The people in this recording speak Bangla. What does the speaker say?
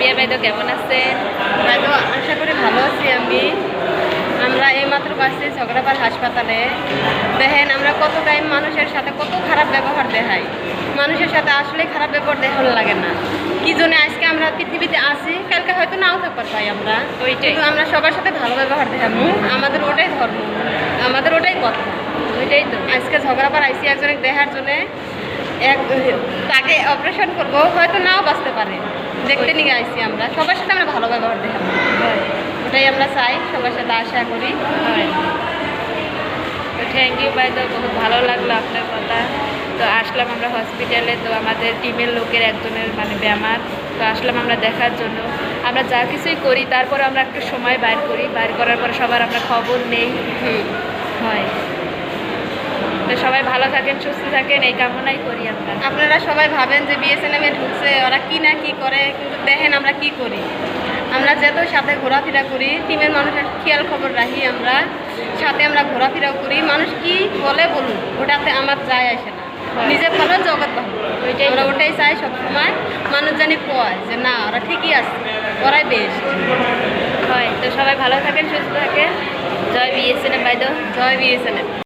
রিয়া ভাই তো কেমন আছেন? হয়তো আশা করি ভালো আছি আমি। আমরা এইমাত্র পাচ্ছি ঝগড়াপাড় হাসপাতালে। দেখেন আমরা কত টাইম মানুষের সাথে কত খারাপ ব্যবহার দেখাই, মানুষের সাথে আসলে খারাপ ব্যবহার দেখানো লাগে না। কি জন্য আজকে আমরা পৃথিবীতে আছি, কালকে হয়তো নাও থাকতে পাই আমরা, কিন্তু আমরা সবার সাথে ভালো ব্যবহার দেখাবো। আমাদের ওটাই ধর্ম, আমাদের ওটাই কথা। ওইটাই তো আজকে ঝগড়াপাড় আইসি একজনের দেখার জন্যে, তাকে অপারেশন করবো, হয়তো নাও বাঁচতে পারে। দেখতে নিয়ে আইসি আমরা, সবার সাথে আমরা ভালো ব্যবহার দেখাবো। ওটাই আমরা চাই, সবার সাথে আশা করি। তো থ্যাংক ইউ ভাই, তো বহুত ভালো লাগলো আপনার কথা। তো আসলাম আমরা হসপিটালে, তো আমাদের টিমের লোকের একজনের মানে বেমার, তো আসলাম আমরা দেখার জন্য। আমরা যা কিছুই করি তারপরে আমরা একটু সময় বাইর করি, বাইর করার পরে সবার আমরা খবর নেই। হয়, তো সবাই ভালো থাকেন, সুস্থ থাকেন, এই কামনাই করি আমরা। আপনারা সবাই ভাবেন যে বিএসএনএমে ঢুকছে ওরা কি না কি করে, কিন্তু দেখেন আমরা কি করি। আমরা যেত সাথে ঘোরাফেরা করি, টিমের মানুষের খেয়াল খবর রাখি, আমরা সাথে আমরা ঘোরাফেরাও করি। মানুষ কি বলে বলুন, ওটাতে আমার যায় আসে না। নিজে ভালো, জগৎ ভালো, আমরা ওটাই চাই সবসময়। মানুষ জানি কয় যে না ওরা ঠিকই আছে, ওরাই বেস্ট। হয়, তো সবাই ভালো থাকেন, সুস্থ থাকেন। জয় বিএসএনএম ভাই, তো জয় বিএসএনএম।